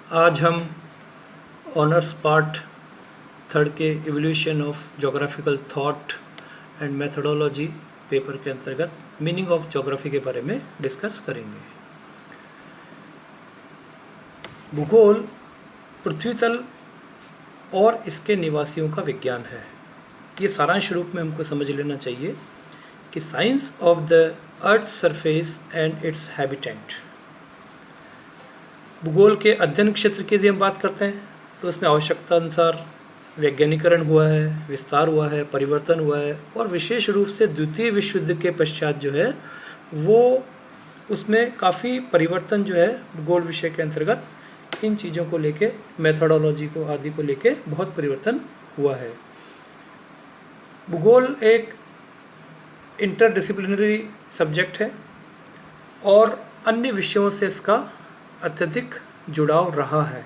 आज हम honours part third के evolution of geographical thought and methodology paper के अंतर्गत मीनिंग ऑफ जोग्राफी के बारे में डिस्कस करेंगे। भूगोल पृथ्वी तल और इसके निवासियों का विज्ञान है। ये सारांश रूप में हमको समझ लेना चाहिए कि science of the earth surface and it's habitant. भूगोल के अध्ययन क्षेत्र की यदि हम बात करते हैं तो उसमें आवश्यकता अनुसार वैज्ञानिकरण हुआ है, विस्तार हुआ है, परिवर्तन हुआ है और विशेष रूप से द्वितीय विश्व युद्ध के पश्चात जो है वो उसमें काफ़ी परिवर्तन जो है भूगोल विषय के अंतर्गत इन चीज़ों को लेके, मेथोडोलॉजी को आदि को लेके बहुत परिवर्तन हुआ है। भूगोल एक इंटरडिसिप्लिनरी सब्जेक्ट है और अन्य विषयों से इसका अत्यधिक जुड़ाव रहा है।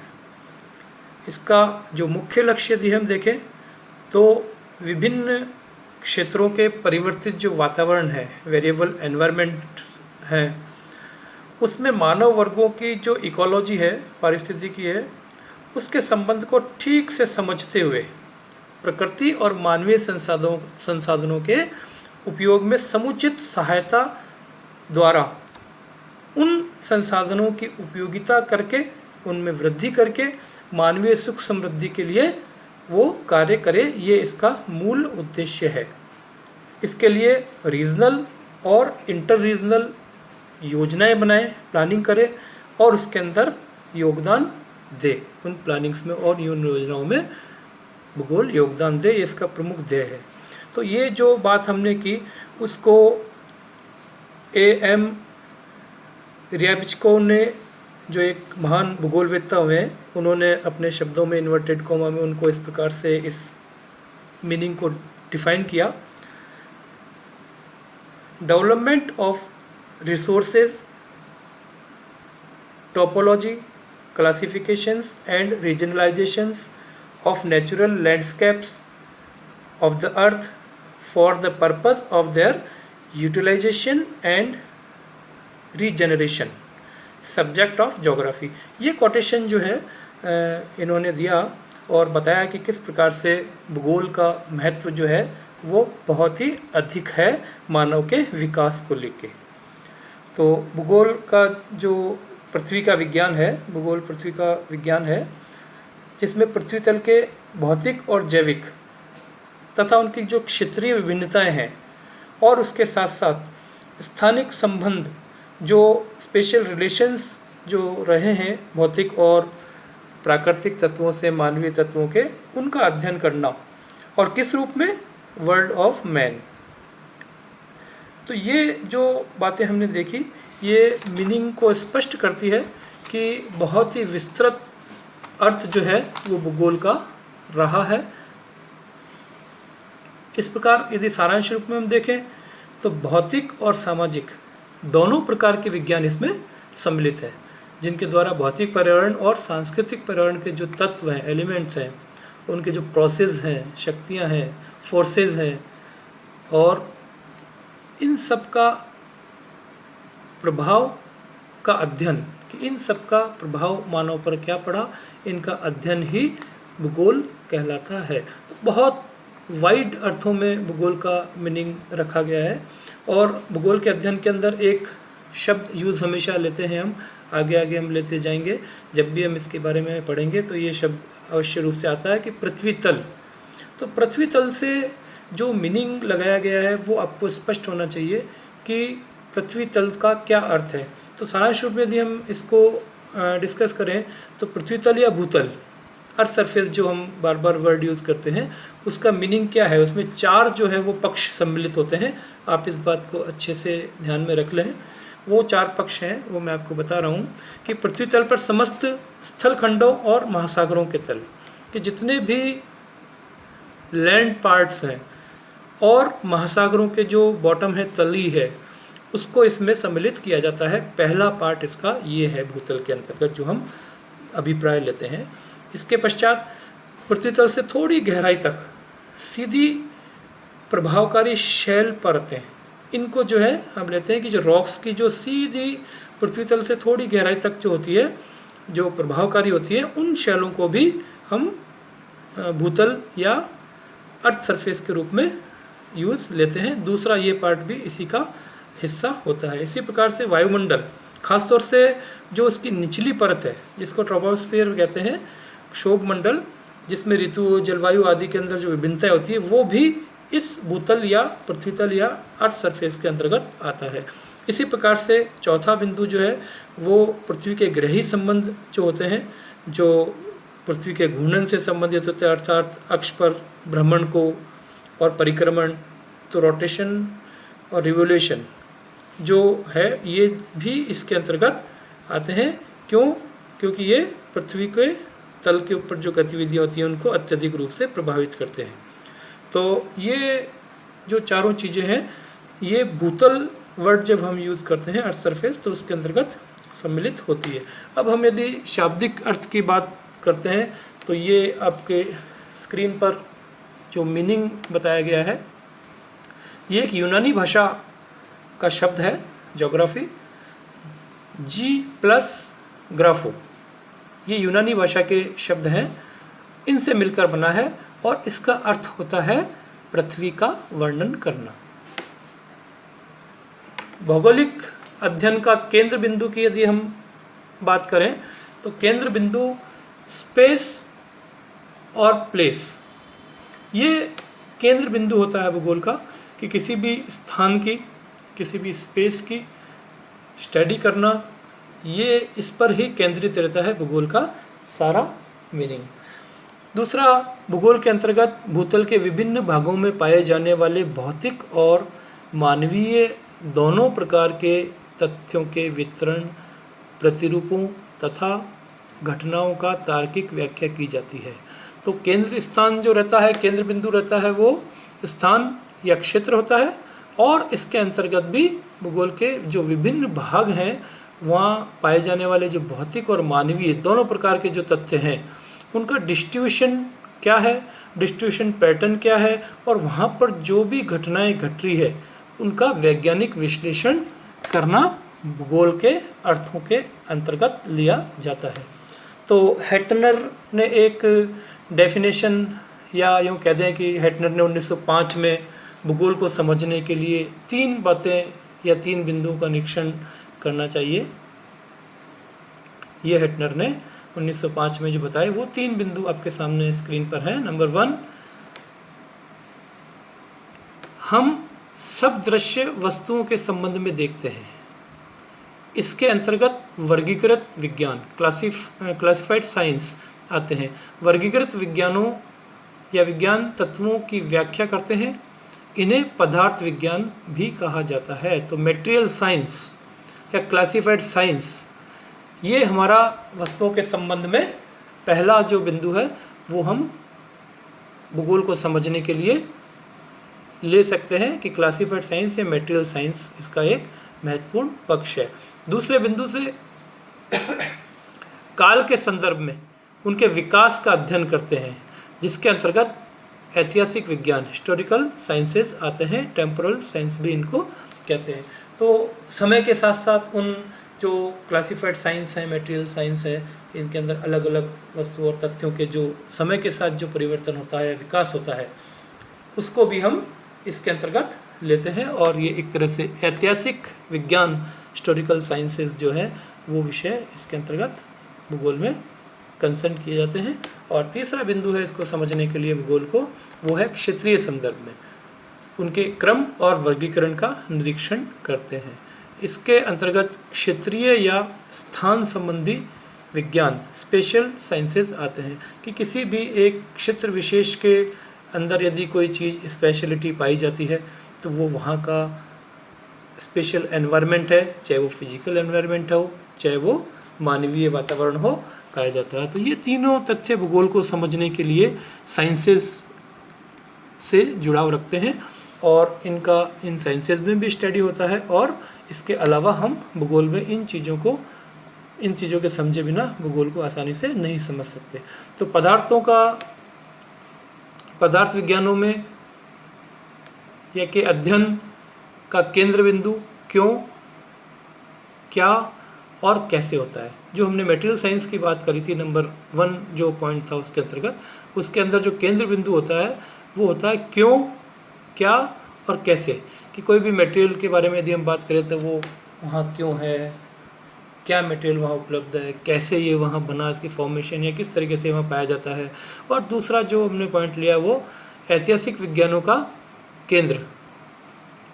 इसका जो मुख्य लक्ष्य यदि हम देखें तो विभिन्न क्षेत्रों के परिवर्तित जो वातावरण है, वेरिएबल एनवायरनमेंट है, उसमें मानव वर्गों की जो इकोलॉजी है, पारिस्थितिकी है, उसके संबंध को ठीक से समझते हुए प्रकृति और मानवीय संसाधनों के उपयोग में समुचित सहायता द्वारा उन संसाधनों की उपयोगिता करके, उनमें वृद्धि करके मानवीय सुख समृद्धि के लिए वो कार्य करे, ये इसका मूल उद्देश्य है। इसके लिए रीजनल और इंटर रीजनल योजनाएं बनाए, प्लानिंग करे और उसके अंदर योगदान दे। उन प्लानिंग्स में और उन योजनाओं में भूगोल योगदान दे, ये इसका प्रमुख ध्येय है। तो ये जो बात हमने की उसको A.M. रियाबिचको ने, जो एक महान भूगोलवेत्ता हुए हैं, उन्होंने अपने शब्दों में इन्वर्टेड कॉमा में उनको इस प्रकार से इस मीनिंग को डिफाइन किया। Development of resources, topology, classifications and regionalisations of natural landscapes of the earth for the purpose of their utilisation and regeneration, subject of geography. ये कोटेशन जो है इन्होंने दिया और बताया कि किस प्रकार से भूगोल का महत्व जो है वो बहुत ही अधिक है मानव के विकास को लेके। तो भूगोल का जो पृथ्वी का विज्ञान है, भूगोल पृथ्वी का विज्ञान है जिसमें पृथ्वी तल के भौतिक और जैविक तथा उनकी जो क्षेत्रीय विभिन्नताएं हैं और उसके साथ साथ स्थानिक संबंध, जो स्पेशल रिलेशंस जो रहे हैं भौतिक और प्राकृतिक तत्वों से मानवीय तत्वों के, उनका अध्ययन करना और किस रूप में, वर्ल्ड ऑफ मैन। तो ये जो बातें हमने देखी ये मीनिंग को स्पष्ट करती है कि बहुत ही विस्तृत अर्थ जो है वो भूगोल का रहा है। इस प्रकार यदि सारांश रूप में हम देखें तो भौतिक और सामाजिक दोनों प्रकार के विज्ञान इसमें सम्मिलित है, जिनके द्वारा भौतिक पर्यावरण और सांस्कृतिक पर्यावरण के जो तत्व हैं, एलिमेंट्स हैं, उनके जो प्रोसेस हैं, शक्तियां हैं, फोर्सेस हैं और इन सब का प्रभाव का अध्ययन, कि इन सब का प्रभाव मानव पर क्या पड़ा, इनका अध्ययन ही भूगोल कहलाता है। तो बहुत वाइड अर्थों में भूगोल का मीनिंग रखा गया है और भूगोल के अध्ययन के अंदर एक शब्द यूज़ हमेशा लेते हैं हम, आगे आगे हम लेते जाएंगे, जब भी हम इसके बारे में पढ़ेंगे तो ये शब्द अवश्य रूप से आता है कि पृथ्वी तल। तो पृथ्वी तल से जो मीनिंग लगाया गया है वो आपको स्पष्ट होना चाहिए कि पृथ्वी तल का क्या अर्थ है। तो सारांश रूप में यदि हम इसको डिस्कस करें तो पृथ्वी तल या भूतल, अर्थ सरफेस जो हम बार बार वर्ड यूज़ करते हैं, उसका मीनिंग क्या है, उसमें चार जो है वो पक्ष सम्मिलित होते हैं। आप इस बात को अच्छे से ध्यान में रख लें। वो चार पक्ष हैं वो मैं आपको बता रहा हूँ कि पृथ्वी तल पर समस्त स्थल खंडों और महासागरों के तल के जितने भी लैंड पार्ट्स हैं और महासागरों के जो बॉटम है, तली है, उसको इसमें सम्मिलित किया जाता है। पहला पार्ट इसका ये है भूतल के अंतर्गत जो हम अभिप्राय लेते हैं। इसके पश्चात पृथ्वी तल से थोड़ी गहराई तक सीधी प्रभावकारी शैल परतें, इनको जो है हम लेते हैं कि जो रॉक्स की जो सीधी पृथ्वी तल से थोड़ी गहराई तक जो होती है जो प्रभावकारी होती है उन शैलों को भी हम भूतल या अर्थ सरफेस के रूप में यूज लेते हैं। दूसरा ये पार्ट भी इसी का हिस्सा होता है। इसी प्रकार से वायुमंडल, खासतौर से जो उसकी निचली परत है जिसको ट्रोपोस्फीयर कहते हैं, क्षोभ मंडल, जिसमें ऋतु जलवायु आदि के अंदर जो विभिन्नताएं होती है वो भी इस भूतल या पृथ्वी तल या अर्थ सरफेस के अंतर्गत आता है। इसी प्रकार से चौथा बिंदु जो है वो पृथ्वी के ग्रही संबंध जो होते हैं, जो पृथ्वी के घूर्णन से संबंधित होते हैं, अर्थात अक्ष पर भ्रमण को और परिक्रमण, तो रोटेशन और रिवोल्यूशन जो है ये भी इसके अंतर्गत आते हैं। क्यों? क्योंकि ये पृथ्वी के तल के ऊपर जो गतिविधियाँ होती हैं उनको अत्यधिक रूप से प्रभावित करते हैं। तो ये जो चारों चीज़ें हैं ये भूतल वर्ड जब हम यूज़ करते हैं अर्थ सरफेस तो उसके अंतर्गत सम्मिलित होती है। अब हम यदि शाब्दिक अर्थ की बात करते हैं तो ये आपके स्क्रीन पर जो मीनिंग बताया गया है ये एक यूनानी भाषा का शब्द है, ज्योग्राफी, जी प्लस ग्राफो, ये यूनानी भाषा के शब्द हैं, इनसे मिलकर बना है और इसका अर्थ होता है पृथ्वी का वर्णन करना। भौगोलिक अध्ययन का केंद्र बिंदु की यदि हम बात करें तो केंद्र बिंदु स्पेस और प्लेस, ये केंद्र बिंदु होता है भूगोल का कि किसी भी स्थान की, किसी भी स्पेस की स्टडी करना, ये इस पर ही केंद्रित रहता है भूगोल का सारा मीनिंग। दूसरा, भूगोल के अंतर्गत भूतल के विभिन्न भागों में पाए जाने वाले भौतिक और मानवीय दोनों प्रकार के तथ्यों के वितरण, प्रतिरूपों तथा घटनाओं का तार्किक व्याख्या की जाती है। तो केंद्र स्थान जो रहता है, केंद्र बिंदु रहता है, वो स्थान या क्षेत्र होता है और इसके अंतर्गत भी भूगोल के जो विभिन्न भाग हैं वहाँ पाए जाने वाले जो भौतिक और मानवीय दोनों प्रकार के जो तथ्य हैं उनका डिस्ट्रीब्यूशन क्या है, डिस्ट्रीब्यूशन पैटर्न क्या है और वहाँ पर जो भी घटनाएं घट रही है उनका वैज्ञानिक विश्लेषण करना भूगोल के अर्थों के अंतर्गत लिया जाता है। तो हेटनर ने एक डेफिनेशन या यूँ कह दें कि हेटनर ने 1905 में भूगोल को समझने के लिए 3 बातें या 3 बिंदुओं का निरीक्षण करना चाहिए। ये हेटनर ने 1905 में जो बताए वो 3 बिंदु आपके सामने स्क्रीन पर हैं। नंबर 1, हम सब दृश्य वस्तुओं के संबंध में देखते हैं। इसके अंतर्गत वर्गीकृत विज्ञान, क्लासिफाइड साइंस आते हैं। वर्गीकृत विज्ञानों या विज्ञान तत्वों की व्याख्या करते हैं। इन्हें पदार्थ विज्ञान भी कहा जाता है। तो मटेरियल साइंस या क्लासिफाइड साइंस ये हमारा वस्तुओं के संबंध में पहला जो बिंदु है वो हम भूगोल को समझने के लिए ले सकते हैं कि क्लासिफाइड साइंस या मटेरियल साइंस इसका एक महत्वपूर्ण पक्ष है। दूसरे बिंदु से काल के संदर्भ में उनके विकास का अध्ययन करते हैं, जिसके अंतर्गत ऐतिहासिक विज्ञान, हिस्टोरिकल साइंसेस आते हैं, टेम्पोरल साइंस भी इनको कहते हैं। तो समय के साथ साथ उन जो क्लासिफाइड साइंस है, मटेरियल साइंस है, इनके अंदर अलग अलग वस्तु और तथ्यों के जो समय के साथ जो परिवर्तन होता है, विकास होता है, उसको भी हम इसके अंतर्गत लेते हैं। और ये एक तरह से ऐतिहासिक विज्ञान, हिस्टोरिकल साइंसेस जो है वो विषय इसके अंतर्गत भूगोल में कंसर्न किए जाते हैं। और तीसरा बिंदु है इसको समझने के लिए भूगोल को, वो है क्षेत्रीय संदर्भ में उनके क्रम और वर्गीकरण का निरीक्षण करते हैं। इसके अंतर्गत क्षेत्रीय या स्थान संबंधी विज्ञान, स्पेशल साइंसेस आते हैं कि किसी भी एक क्षेत्र विशेष के अंदर यदि कोई चीज़ स्पेशलिटी पाई जाती है तो वो वहाँ का स्पेशल एनवायरनमेंट है, चाहे वो फिजिकल एनवायरनमेंट हो, चाहे वो मानवीय वातावरण हो, पाया जाता है। तो ये तीनों तथ्य भूगोल को समझने के लिए साइंसेस से जुड़ाव रखते हैं और इनका इन साइंसेस में भी स्टडी होता है। और इसके अलावा हम भूगोल में इन चीज़ों के समझे बिना भूगोल को आसानी से नहीं समझ सकते। तो पदार्थ विज्ञानों में या के अध्ययन का केंद्र बिंदु क्यों, क्या और कैसे होता है। जो हमने मटेरियल साइंस की बात करी थी, नंबर 1 जो पॉइंट था उसके अंतर्गत, उसके अंदर जो केंद्र बिंदु होता है वो होता है क्यों, क्या और कैसे। कि कोई भी मटेरियल के बारे में यदि हम बात करें तो वो वहाँ क्यों है, क्या मटेरियल वहाँ उपलब्ध है, कैसे ये वहाँ बना, इसकी फॉर्मेशन या किस तरीके से वहाँ पाया जाता है। और दूसरा जो हमने पॉइंट लिया वो ऐतिहासिक विज्ञानों का केंद्र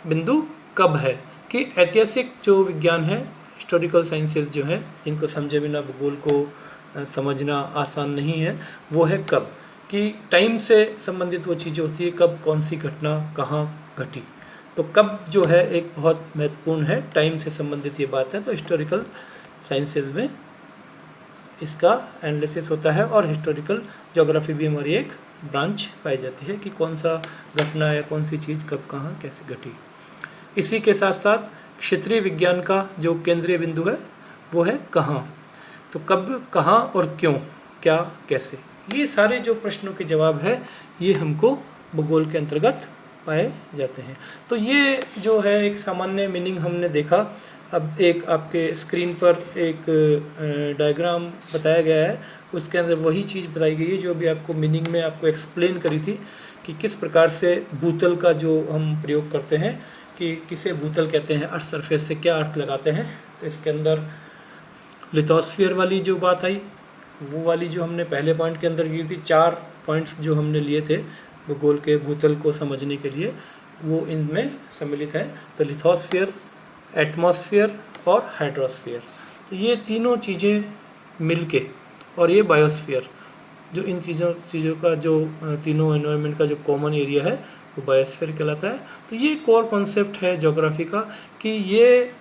बिंदु कब है। कि ऐतिहासिक जो विज्ञान है, हिस्टोरिकल साइंसेज जो है, इनको समझे बिना भूगोल को समझना आसान नहीं है। वो है कब, कि टाइम से संबंधित वो चीज़ें होती है, कब कौन सी घटना कहाँ घटी। तो कब जो है एक बहुत महत्वपूर्ण है, टाइम से संबंधित ये बात है। तो हिस्टोरिकल साइंसेज में इसका एनालिसिस होता है और हिस्टोरिकल ज्योग्राफी भी हमारी एक ब्रांच पाई जाती है कि कौन सा घटना या कौन सी चीज़ कब कहाँ कैसे घटी। इसी के साथ साथ क्षेत्रीय विज्ञान का जो केंद्रीय बिंदु है वो है कहाँ। तो कब, कहाँ और क्यों, क्या, कैसे, ये सारे जो प्रश्नों के जवाब है ये हमको भूगोल के अंतर्गत पाए जाते हैं। तो ये जो है एक सामान्य मीनिंग हमने देखा। अब एक आपके स्क्रीन पर एक डायग्राम बताया गया है, उसके अंदर वही चीज़ बताई गई है जो भी आपको मीनिंग में आपको एक्सप्लेन करी थी कि किस प्रकार से भूतल का जो हम प्रयोग करते हैं, कि किसे भूतल कहते हैं, अर्थ सरफेस से क्या अर्थ लगाते हैं। तो इसके अंदर लिथोस्फीयर वाली जो बात आई, वो वाली जो हमने पहले पॉइंट के अंदर की थी, 4 पॉइंट्स जो हमने लिए थे भूगोल के भूतल को समझने के लिए, वो इनमें सम्मिलित है। तो लिथोस्फीयर, एटमॉस्फेयर और हाइड्रोस्फीयर, तो ये तीनों चीज़ें मिलके, और ये बायोस्फीयर, जो इन चीज़ों का जो तीनों एनवायरनमेंट का जो कॉमन एरिया है वो बायोस्फीयर कहलाता है। तो ये कोर कॉन्सेप्ट है ज्योग्राफी का, कि ये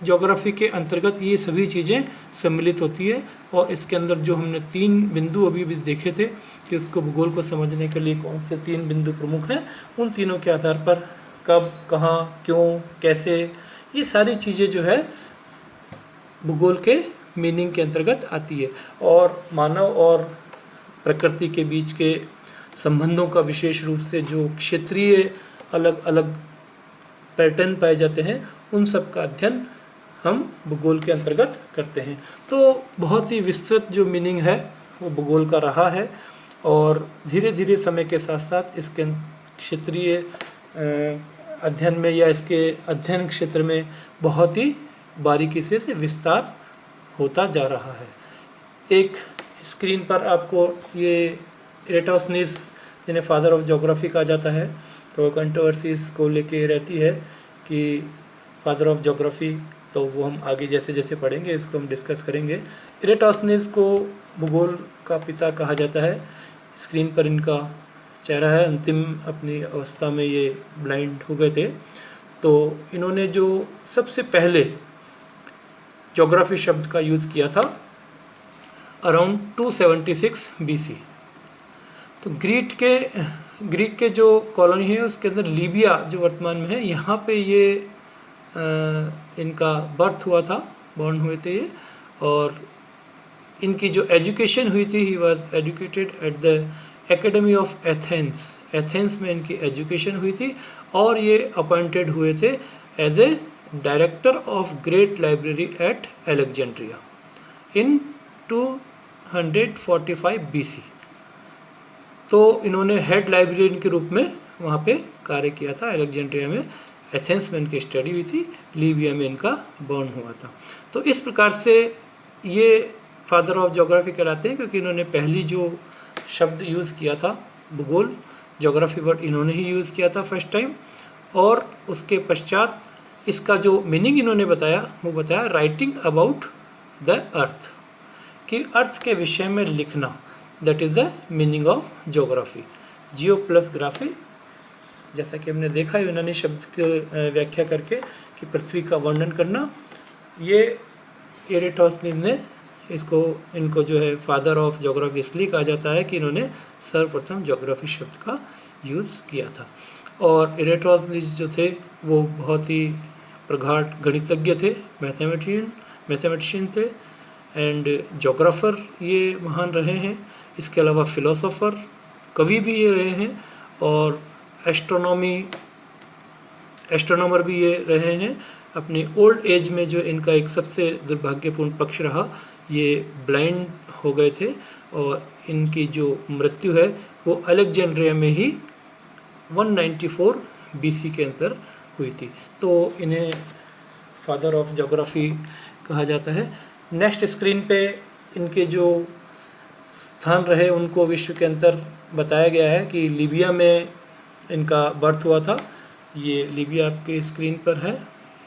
ज्योग्राफी के अंतर्गत ये सभी चीज़ें सम्मिलित होती है। और इसके अंदर जो हमने 3 बिंदु अभी भी देखे थे कि उसको भूगोल को समझने के लिए कौन से 3 बिंदु प्रमुख हैं, उन तीनों के आधार पर कब, कहाँ, क्यों, कैसे, ये सारी चीज़ें जो है भूगोल के मीनिंग के अंतर्गत आती है। और मानव और प्रकृति के बीच के संबंधों का विशेष रूप से जो क्षेत्रीय अलग अलग पैटर्न पाए जाते हैं, उन सब का अध्ययन हम भूगोल के अंतर्गत करते हैं। तो बहुत ही विस्तृत जो मीनिंग है वो भूगोल का रहा है, और धीरे धीरे समय के साथ साथ इसके क्षेत्रीय अध्ययन में या इसके अध्ययन क्षेत्र में बहुत ही बारीकी से विस्तार होता जा रहा है। एक स्क्रीन पर आपको ये इरेटोस्थनीज, जिन्हें फादर ऑफ ज्योग्राफी कहा जाता है, तो कंट्रोवर्सीज को लेके रहती है कि फादर ऑफ ज्योग्राफी, तो वो हम आगे जैसे जैसे पढ़ेंगे इसको हम डिस्कस करेंगे। इरेटोस्थनीज को भूगोल का पिता कहा जाता है। स्क्रीन पर इनका चेहरा है, अंतिम अपनी अवस्था में ये ब्लाइंड हो गए थे। तो इन्होंने जो सबसे पहले ज्योग्राफी शब्द का यूज़ किया था अराउंड 276 BC। तो ग्रीक के जो कॉलोनी है उसके अंदर लीबिया जो वर्तमान में है, यहाँ पे ये इनका बर्थ हुआ था, बॉर्न हुए थे ये। और इनकी जो एजुकेशन हुई थी, he was educated at the academy of Athens. Athens में इनकी एजुकेशन हुई थी, और ये अपॉइंटेड हुए थे as a director of great library at Alexandria in 245 BC। तो इन्होंने हेड लाइब्रेरियन के रूप में वहाँ पे कार्य किया था अलेक्जेंड्रिया में। एथेंस में इनकी स्टडी हुई थी, लीबिया में इनका बॉर्न हुआ था। तो इस प्रकार से ये फादर ऑफ ज्योग्राफी कहलाते हैं, क्योंकि इन्होंने पहली जो शब्द यूज़ किया था भूगोल, ज्योग्राफी वर्ड इन्होंने ही यूज़ किया था फर्स्ट टाइम। और उसके पश्चात इसका जो मीनिंग इन्होंने बताया वो बताया राइटिंग अबाउट द अर्थ, कि अर्थ के विषय में लिखना, that is the meaning of geography. Jio plus graphy, जैसा कि हमने देखा यूनानी शब्द की व्याख्या करके कि पृथ्वी का वर्णन करना, ये इरेटोस्थनीज ने इनको जो है फादर ऑफ ज्योग्राफी इसलिए कहा जाता है कि इन्होंने सर्वप्रथम ज्योग्राफी शब्द का यूज़ किया था। और इरेटोस्थनीज जो थे वो बहुत ही प्रगाढ़ गणितज्ञ थे, मैथमेटिशियन थे, एंड ज्योग्राफर ये महान रहे हैं। इसके अलावा फिलोसोफर, कवि भी ये रहे हैं, और एस्ट्रोनॉमर भी ये रहे हैं, अपनी ओल्ड एज में जो इनका एक सबसे दुर्भाग्यपूर्ण पक्ष रहा, ये ब्लाइंड हो गए थे और इनकी जो मृत्यु है वो अलेक्जेंड्रिया में ही 194 BC के अंदर हुई थी। तो इन्हें फादर ऑफ ज्योग्राफी कहा जाता है। नेक्स्ट स्क्रीन पे इनके जो स्थान रहे उनको विश्व के अंदर बताया गया है कि लीबिया में इनका बर्थ हुआ था। ये लीबिया आपके स्क्रीन पर है।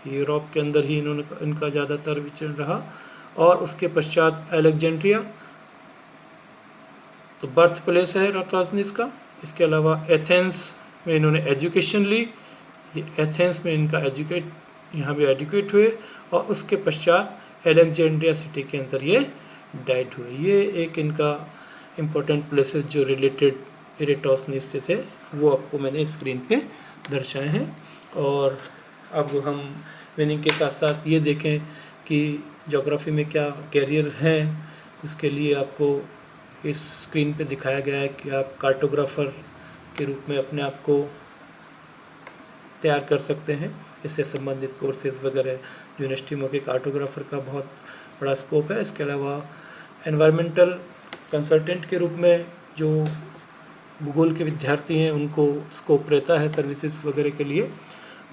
यूरोप के अंदर ही इनका ज़्यादातर विचरण रहा। और उसके पश्चात अलेक्जेंड्रिया तो बर्थ प्लेस है एराटोस्थेनीज का। इसके अलावा एथेंस में इन्होंने एजुकेशन ली। एथेंस में इनका यहाँ भी एजुकेट हुए और उसके पश्चात अलेक्जेंड्रिया सिटी के अंदर ये डाइड हुए। ये एक इनका इम्पोर्टेंट प्लेसेस जो रिलेटेड एराटोस्थेनीज से थे वो आपको मैंने स्क्रीन पे दर्शाए हैं। और अब हम मीनिंग के साथ साथ ये देखें कि ज्योग्राफी में क्या कैरियर हैं। इसके लिए आपको इस स्क्रीन पे दिखाया गया है कि आप कार्टोग्राफर के रूप में अपने आप को तैयार कर सकते हैं। इससे संबंधित कोर्सेज वगैरह यूनिवर्सिटी में के कार्टोग्राफर का बहुत बड़ा स्कोप है। इसके अलावा एनवायरमेंटल कंसल्टेंट के रूप में जो भूगोल के विद्यार्थी हैं उनको स्कोप रहता है सर्विसेज वगैरह के लिए।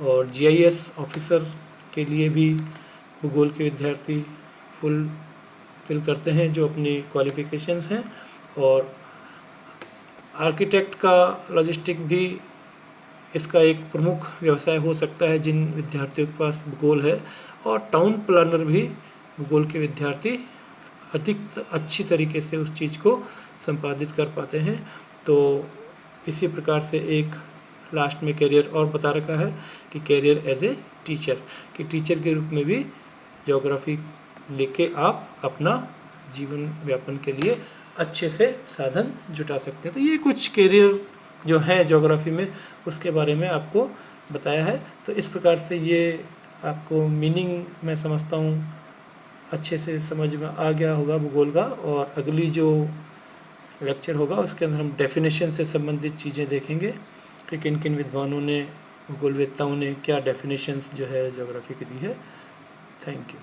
और GIS ऑफिसर के लिए भी भूगोल के विद्यार्थी फिल करते हैं जो अपनी क्वालिफिकेशंस हैं। और आर्किटेक्ट का लॉजिस्टिक भी इसका एक प्रमुख व्यवसाय हो सकता है जिन विद्यार्थियों के पास भूगोल है। और टाउन प्लानर भी भूगोल के विद्यार्थी अधिक अच्छी तरीके से उस चीज़ को संपादित कर पाते हैं। तो इसी प्रकार से एक लास्ट में कैरियर और बता रखा है कि कैरियर एज ए टीचर, कि टीचर के रूप में भी ज्योग्राफी लेके आप अपना जीवन व्यापन के लिए अच्छे से साधन जुटा सकते हैं। तो ये कुछ कैरियर जो है ज्योग्राफी में उसके बारे में आपको बताया है। तो इस प्रकार से ये आपको मीनिंग मैं समझता हूँ अच्छे से समझ में आ गया होगा भूगोल का। और अगली जो लेक्चर होगा उसके अंदर हम डेफिनेशन से संबंधित चीज़ें देखेंगे कि किन किन विद्वानों ने भूगोलवेत्ताओं ने क्या डेफिनेशंस जो है ज्योग्राफी की दी है। Thank you.